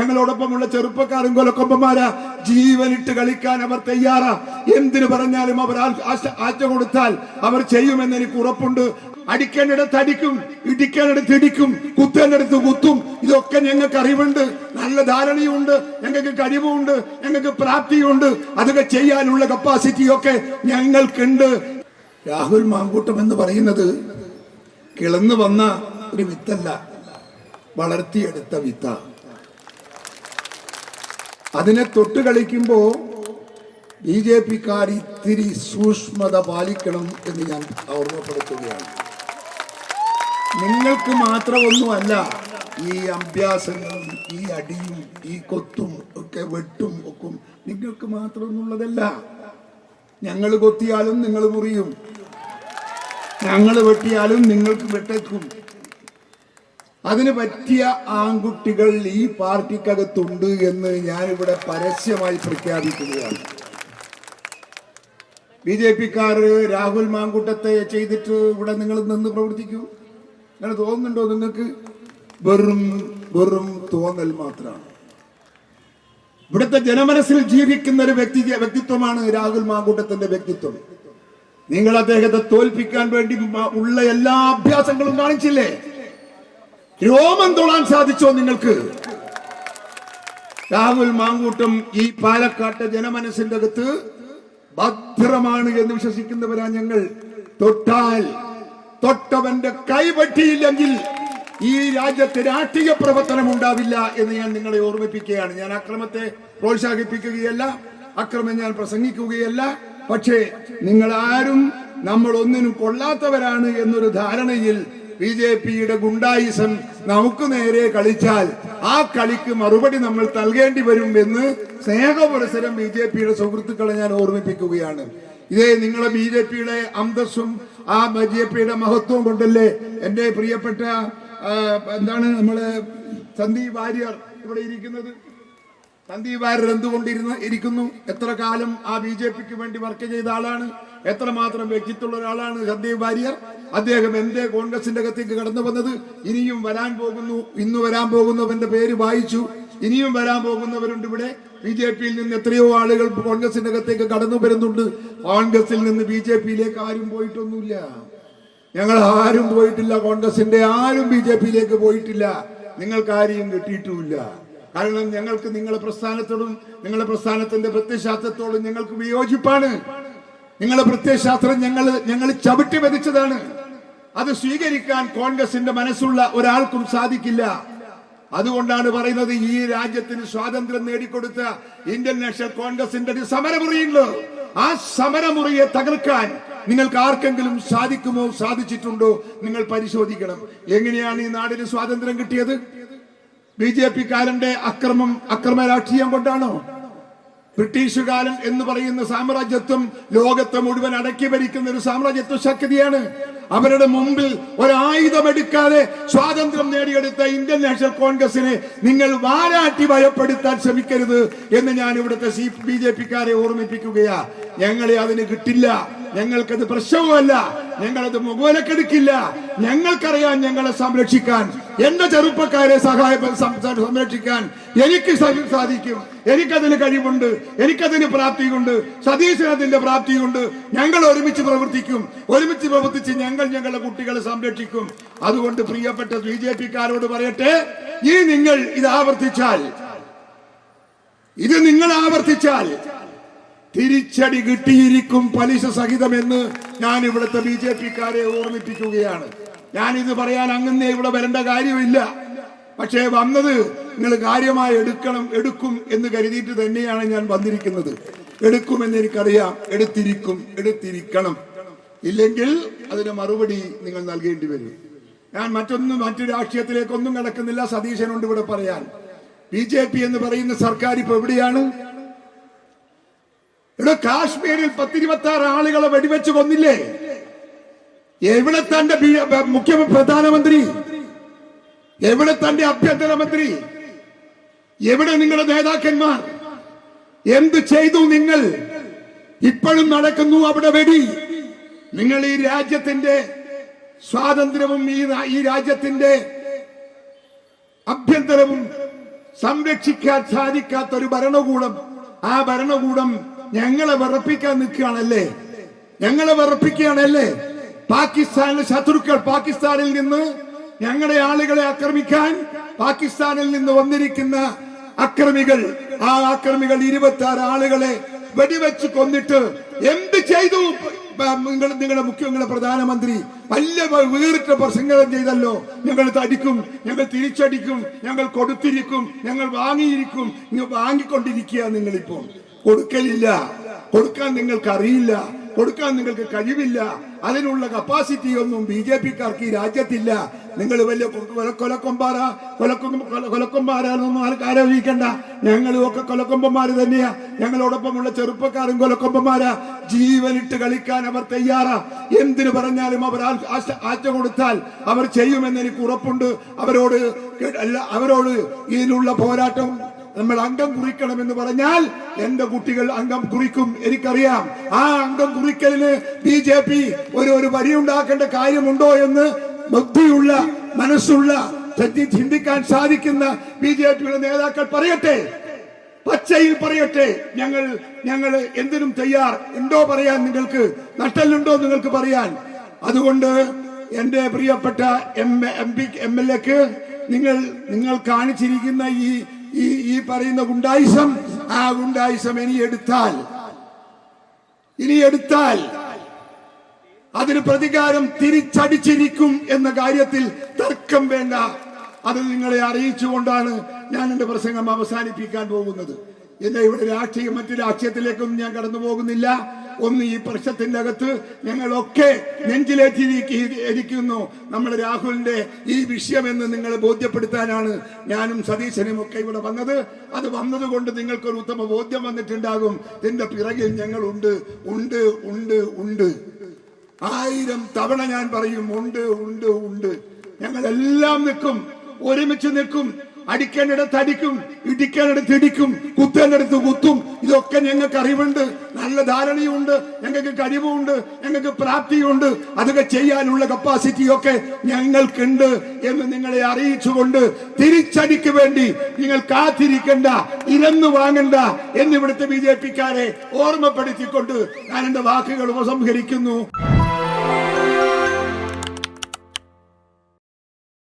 ഞങ്ങളോടൊപ്പമുള്ള ചെറുപ്പക്കാരും കൊലക്കൊമ്പന്മാരാ. ജീവനിട്ട് കളിക്കാൻ അവർ തയ്യാറാ. എന്തിനു പറഞ്ഞാലും അവർ ആജ്ഞ കൊടുത്താൽ അവർ ചെയ്യുമെന്ന് എനിക്ക് ഉറപ്പുണ്ട്. അടിക്കേണ്ടിടത്ത് അടിക്കും, ഇടിക്കേണ്ടിടത്ത് ഇടിക്കും, കുത്തേണ്ടിടത്ത് കുത്തും. ഇതൊക്കെ ഞങ്ങൾക്ക് അറിവുണ്ട്, നല്ല ധാരണയുണ്ട്, ഞങ്ങൾക്ക് കഴിവുണ്ട്, ഞങ്ങൾക്ക് പ്രാപ്തിയുണ്ട്. അതൊക്കെ ചെയ്യാനുള്ള കപ്പാസിറ്റിയൊക്കെ ഞങ്ങൾക്കുണ്ട്. രാഹുൽ മാങ്കൂട്ടം എന്ന് പറയുന്നത് കിളന്നു വന്ന ഒരു വിത്തല്ല, വളർത്തിയെടുത്ത വിത്ത. അതിനെ തൊട്ട് കളിക്കുമ്പോ BJP-ക്കാർ ഇത്തിരി സൂക്ഷ്മത പാലിക്കണം എന്ന് ഞാൻ ഓർമ്മപ്പെടുത്തുകയാണ്. നിങ്ങൾക്ക് മാത്രമൊന്നുമല്ല ഈ അഭ്യാസങ്ങളും ഈ അടിയും ഈ കൊത്തും ഒക്കെ വെട്ടും ഒക്കെ നിങ്ങൾക്ക് മാത്രമൊന്നുള്ളതല്ല. ഞങ്ങൾ കൊത്തിയാലും നിങ്ങൾ മുറിയും, ഞങ്ങൾ വെട്ടിയാലും നിങ്ങൾക്ക് വെട്ടേക്കും. അതിന് പറ്റിയ ആൺകുട്ടികൾ ഈ പാർട്ടിക്കകത്തുണ്ട് എന്ന് ഞാനിവിടെ പരസ്യമായി പ്രഖ്യാപിക്കുകയാണ്. BJP-ക്കാർ രാഹുൽ മാങ്കൂട്ടത്തെ ചെയ്തിട്ട് ഇവിടെ നിങ്ങൾ നിന്ന് പ്രവർത്തിക്കൂ അങ്ങനെ തോന്നുന്നുണ്ടോ നിങ്ങൾക്ക്? വെറും തോന്നൽ മാത്രമാണ്. ഇവിടുത്തെ ജനമനസ്സിൽ ജീവിക്കുന്ന ഒരു വ്യക്തിത്വമാണ് രാഹുൽ മാങ്കൂട്ടത്തിന്റെ വ്യക്തിത്വം. നിങ്ങൾ അദ്ദേഹത്തെ തോൽപ്പിക്കാൻ വേണ്ടി ഉള്ള എല്ലാ അഭ്യാസങ്ങളും കാണിച്ചില്ലേ? രോമം തൊടാൻ സാധിച്ചോ നിങ്ങൾക്ക്? രാഹുൽ മാങ്കൂട്ടം ഈ പാലക്കാട്ടെ ജനമനസ്സിന്റെ അകത്ത് ഭദ്രമാണ് എന്ന് വിശ്വസിക്കുന്നവരാ ഞങ്ങൾ. തൊട്ടവന്റെ കൈപറ്റിയില്ലെങ്കിൽ ഈ രാജ്യത്ത് രാഷ്ട്രീയ പ്രവർത്തനം ഉണ്ടാവില്ല എന്ന് ഞാൻ നിങ്ങളെ ഓർമ്മിപ്പിക്കുകയാണ്. ഞാൻ അക്രമത്തെ പ്രോത്സാഹിപ്പിക്കുകയല്ല, അക്രമം ഞാൻ പ്രസംഗിക്കുകയല്ല. പക്ഷേ നിങ്ങൾ ആരും നമ്മൾ ഒന്നിനും കൊള്ളാത്തവരാണ് എന്നൊരു ധാരണയിൽ BJP-യുടെ ഗുണ്ടായിസം നമുക്ക് നേരെ കളിച്ചാൽ ആ കളിക്ക് മറുപടി നമ്മൾ നൽകേണ്ടി വരും എന്ന് സ്നേഹപുരസരം BJP-യുടെ സുഹൃത്തുക്കളെ ഞാൻ ഓർമ്മിപ്പിക്കുകയാണ്. ഇതേ നിങ്ങളെ BJP-യുടെ അന്തസ്സും ആ BJP-യുടെ മഹത്വം കൊണ്ടല്ലേ എന്റെ പ്രിയപ്പെട്ട നമ്മള് സന്ദീപ് വാര്യർ ഇവിടെ ഇരിക്കുന്നത്. സന്ദീപ് വാര്യർ എന്തുകൊണ്ടിരിക്കുന്നു? എത്ര കാലം ആ BJP-ക്ക് വേണ്ടി വർക്ക് ചെയ്ത ആളാണ്, എത്രമാത്രം വ്യക്തിത്വമുള്ള ഒരാളാണ് സന്ദീപ് വാര്യർ. അദ്ദേഹം എന്തേ കോൺഗ്രസിന്റെ അകത്തേക്ക് കടന്നു വന്നത്? ഇനിയും വരാൻ പോകുന്നു, ഇന്ന് വരാൻ പോകുന്നവന്റെ പേര് വായിച്ചു. ഇനിയും വരാൻ പോകുന്നവരുണ്ട് ഇവിടെ. BJP-യിൽ നിന്ന് എത്രയോ ആളുകൾ കോൺഗ്രസിന്റെ അകത്തേക്ക് കടന്നു വരുന്നുണ്ട്. കോൺഗ്രസിൽ നിന്ന് BJP-യിലേക്ക് ആരും പോയിട്ടൊന്നുമില്ല. ഞങ്ങൾ ആരും പോയിട്ടില്ല. കോൺഗ്രസിന്റെ ആരും BJP-യിലേക്ക് പോയിട്ടില്ല. നിങ്ങൾക്ക് ആരെയും കിട്ടിയിട്ടുമില്ല. കാരണം ഞങ്ങൾക്ക് നിങ്ങളുടെ പ്രസ്ഥാനത്തോടും നിങ്ങളുടെ പ്രസ്ഥാനത്തിന്റെ പ്രത്യയശാസ്ത്രത്തോടും ഞങ്ങൾക്ക് വിയോജിപ്പാണ്. നിങ്ങളുടെ പ്രത്യയശാസ്ത്രം ഞങ്ങൾ ചവിട്ടി മെതിച്ചതാണ്. അത് സ്വീകരിക്കാൻ കോൺഗ്രസിന്റെ മനസ്സുള്ള ഒരാൾക്കും സാധിക്കില്ല. അതുകൊണ്ടാണ് പറയുന്നത്, ഈ രാജ്യത്തിന് സ്വാതന്ത്ര്യം നേടിക്കൊടുത്ത ഇന്ത്യൻ നാഷണൽ കോൺഗ്രസിന്റെ ഒരു സമരമുറിയുണ്ട്. ആ സമരമുറിയെ തകർക്കാൻ നിങ്ങൾക്ക് ആർക്കെങ്കിലും സാധിക്കുമോ, സാധിച്ചിട്ടുണ്ടോ? നിങ്ങൾ പരിശോധിക്കണം. എങ്ങനെയാണ് ഈ നാടിന് സ്വാതന്ത്ര്യം കിട്ടിയത്? BJP-കാരന്റെ അക്രമ രാഷ്ട്രീയം കൊണ്ടാണോ? ബ്രിട്ടീഷുകാരൻ എന്ന് പറയുന്ന സാമ്രാജ്യത്വം ലോകത്തെ മുഴുവൻ അടക്കി ഭരിക്കുന്ന ഒരു സാമ്രാജ്യത്വ ശക്തിയാണ്. അവരുടെ മുമ്പിൽ ഒരായുധമെടുക്കാതെ സ്വാതന്ത്ര്യം നേടിയെടുത്ത ഇന്ത്യൻ നാഷണൽ കോൺഗ്രസിനെ നിങ്ങൾ വാരാട്ടി ഭയപ്പെടുത്താൻ ശ്രമിക്കരുത് എന്ന് ഞാൻ ഇവിടുത്തെ BJP-ക്കാരെ ഓർമ്മിപ്പിക്കുകയാ. ഞങ്ങളെ അതിന് കിട്ടില്ല. ഞങ്ങൾക്കത് പ്രശ്നവുമല്ല. ഞങ്ങളത് മുഖവിലക്കെടുക്കില്ല. ഞങ്ങൾക്കറിയാം ഞങ്ങളെ സംരക്ഷിക്കാൻ, എന്റെ ചെറുപ്പക്കാരെ സംരക്ഷിക്കാൻ എനിക്ക് സാധിക്കും. എനിക്കതിന് കഴിവുണ്ട്, എനിക്കതിന് പ്രാപ്തിയുണ്ട്, സതീശന് അതിന്റെ പ്രാപ്തിയുണ്ട്. ഞങ്ങൾ ഒരുമിച്ച് പ്രവർത്തിക്കും. ഒരുമിച്ച് പ്രവർത്തിച്ച് ഞങ്ങളുടെ കുട്ടികളെ സംരക്ഷിക്കും. അതുകൊണ്ട് പ്രിയപ്പെട്ട BJP-ക്കാരോട് പറയട്ടെ, നിങ്ങൾ ഇത് ആവർത്തിച്ചാൽ തിരിച്ചടി കിട്ടിയിരിക്കും, പലിശ സഹിതമെന്ന് ഞാൻ ഇവിടുത്തെ BJP-ക്കാരെ ഓർമ്മിപ്പിക്കുകയാണ്. ഞാനിത് പറയാൻ അങ്ങനെ ഇവിടെ വരേണ്ട കാര്യമില്ല. പക്ഷേ വന്നത് നിങ്ങൾ കാര്യമായി എടുക്കും എന്ന് കരുതിയിട്ട് തന്നെയാണ് ഞാൻ വന്നിരിക്കുന്നത്. എടുക്കുമെന്ന് എനിക്കറിയാം. എടുത്തിരിക്കണം. ഇല്ലെങ്കിൽ അതിന് മറുപടി നിങ്ങൾ നൽകേണ്ടി വരും. ഞാൻ മറ്റു രാഷ്ട്രീയത്തിലേക്കൊന്നും കിടക്കുന്നില്ല. സതീശനുണ്ട് ഇവിടെ പറയാൻ. BJP എന്ന് പറയുന്ന സർക്കാർ ഇപ്പൊ എവിടെയാണ്? ഇവിടെ കാശ്മീരിൽ 10-26 ആളുകളെ വെടിവെച്ച് കൊന്നില്ലേ? എവിടെ തന്റെ പ്രധാനമന്ത്രി? എവിടെ തന്റെ ആഭ്യന്തരമന്ത്രി? എവിടെ നിങ്ങളുടെ നേതാക്കന്മാർ? എന്ത് ചെയ്തു നിങ്ങൾ? ഇപ്പോഴും നടക്കുന്നു അവിടെ വെടി. നിങ്ങൾ ഈ രാജ്യത്തിന്റെ സ്വാതന്ത്ര്യവും ഈ രാജ്യത്തിന്റെ ആഭ്യന്തരവും സംരക്ഷിക്കാൻ സാധിക്കാത്ത ഒരു ഭരണകൂടം, ആ ഭരണകൂടം ഞങ്ങളെ വിറപ്പിക്കാൻ നിൽക്കുകയാണല്ലേ, ഞങ്ങളെ വിറപ്പിക്കുകയാണല്ലേ. പാകിസ്ഥാനിലെ ശത്രുക്കൾ, പാകിസ്ഥാനിൽ നിന്ന് ഞങ്ങളുടെ ആളുകളെ ആക്രമിക്കാൻ പാകിസ്ഥാനിൽ നിന്ന് വന്നിരിക്കുന്ന അക്രമികൾ, ആ അക്രമികൾ 26 ആളുകളെ വെടിവെച്ച് കൊന്നിട്ട് എന്ത് ചെയ്തു? നിങ്ങളുടെ പ്രധാനമന്ത്രി വലിയ വേറിട്ട പ്രസംഗം ചെയ്തല്ലോ. ഞങ്ങൾ തടിക്കും, ഞങ്ങൾ തിരിച്ചടിക്കും, ഞങ്ങൾ കൊടുത്തിരിക്കും, ഞങ്ങൾ വാങ്ങിയിരിക്കും. വാങ്ങിക്കൊണ്ടിരിക്കുക. നിങ്ങളിപ്പോൾ കൊടുക്കലില്ല, കൊടുക്കാൻ നിങ്ങൾക്ക് അറിയില്ല, കൊടുക്കാൻ നിങ്ങൾക്ക് കഴിവില്ല. അതിനുള്ള കപ്പാസിറ്റി ഒന്നും BJP-ക്കാർക്ക് ഈ രാജ്യത്തില്ല. നിങ്ങൾ വലിയ കൊലക്കൊമ്പന്മാരാണെന്നൊന്നും ആലോചിക്കണ്ട. ഞങ്ങളും ഒക്കെ കൊലക്കൊമ്പന്മാര് തന്നെയാ. ഞങ്ങളോടൊപ്പമുള്ള ചെറുപ്പക്കാരും കൊലക്കൊമ്പന്മാരാ. ജീവനിട്ട് കളിക്കാൻ അവർ തയ്യാറാ. എന്തിനു പറഞ്ഞാലും അവർ ആശ കൊടുത്താൽ അവർ ചെയ്യുമെന്ന് എനിക്ക് ഉറപ്പുണ്ട്. അവരോട് ഇതിനുള്ള പോരാട്ടം നമ്മൾ അംഗം കുറിക്കണമെന്ന് പറഞ്ഞാൽ എന്റെ കുട്ടികൾ അംഗം കുറിക്കും, എനിക്കറിയാം. ആ അംഗം കുറിക്കലിന് BJP ഒരു വരിയുണ്ടാക്കേണ്ട കാര്യമുണ്ടോ എന്ന് ബുദ്ധിയുള്ള, മനസ്സുള്ള, ചിന്തിക്കാൻ സാധിക്കുന്ന BJP-യുടെ നേതാക്കൾ പറയട്ടെ, പച്ചയിൽ പറയട്ടെ. ഞങ്ങൾ എന്തിനും തയ്യാർ. ഉണ്ടോ പറയാൻ? നിങ്ങൾക്ക് നട്ടലുണ്ടോ നിങ്ങൾക്ക് പറയാൻ? അതുകൊണ്ട് എന്റെ പ്രിയപ്പെട്ട MLA-ക്ക് നിങ്ങൾ കാണിച്ചിരിക്കുന്ന ഈ പറയുന്ന ഗുണ്ടായിസം, ആ ഗുണ്ടായിസം ഇനി എടുത്താൽ അതിന് പ്രതികാരം തിരിച്ചടിച്ചിരിക്കും എന്ന കാര്യത്തിൽ തർക്കം വേണ്ട. അത് നിങ്ങളെ അറിയിച്ചുകൊണ്ടാണ് ഞാൻ എന്റെ പ്രസംഗം അവസാനിപ്പിക്കാൻ പോകുന്നത്. ഇവിടെ മറ്റു രാഷ്ട്രീയത്തിലേക്കൊന്നും ഞാൻ കടന്നു പോകുന്നില്ല. ഒന്ന്, ഈ പ്രശ്നത്തിന്റെ അകത്ത് ഞങ്ങളൊക്കെ നെഞ്ചിലേറ്റിരിക്കുന്നു നമ്മുടെ രാഹുലിന്റെ ഈ വിഷയമെന്ന് നിങ്ങളെ ബോധ്യപ്പെടുത്താനാണ് ഞാനും സതീശനും ഒക്കെ ഇവിടെ വന്നത്. അത് വന്നതുകൊണ്ട് നിങ്ങൾക്കൊരു ഉത്തമ ബോധ്യം വന്നിട്ടുണ്ടാകും. ഇതിന്റെ പിറകിൽ ഞങ്ങൾ ഉണ്ട്. 1000 തവണ ഞാൻ പറയും, ഉണ്ട്. ഞങ്ങളെല്ലാം നിൽക്കും, ഒരുമിച്ച് നിൽക്കും. അടിക്കേണ്ടിടത്ത് അടിക്കും, ഇടിക്കേണ്ടിടത്ത് ഇടിക്കും, കുത്തേണ്ടിടത്ത് കുത്തും. ഇതൊക്കെ ഞങ്ങൾക്ക് അറിവുണ്ട്, നല്ല ധാരണയുണ്ട്, ഞങ്ങൾക്ക് കഴിവുണ്ട്, ഞങ്ങൾക്ക് പ്രാപ്തിയുണ്ട്. അതൊക്കെ ചെയ്യാനുള്ള കപ്പാസിറ്റിയൊക്കെ ഞങ്ങൾക്കുണ്ട് എന്ന് നിങ്ങളെ അറിയിച്ചുകൊണ്ട് തിരിച്ചടിക്ക് വേണ്ടി നിങ്ങൾ കാത്തിരിക്കണ്ട, ഇരന്നു വാങ്ങണ്ട എന്നിവിടുത്തെ BJP-ക്കാരെ ഓർമ്മപ്പെടുത്തിക്കൊണ്ട് ഞാൻ എന്റെ വാക്കുകൾ ഉപസംഹരിക്കുന്നു.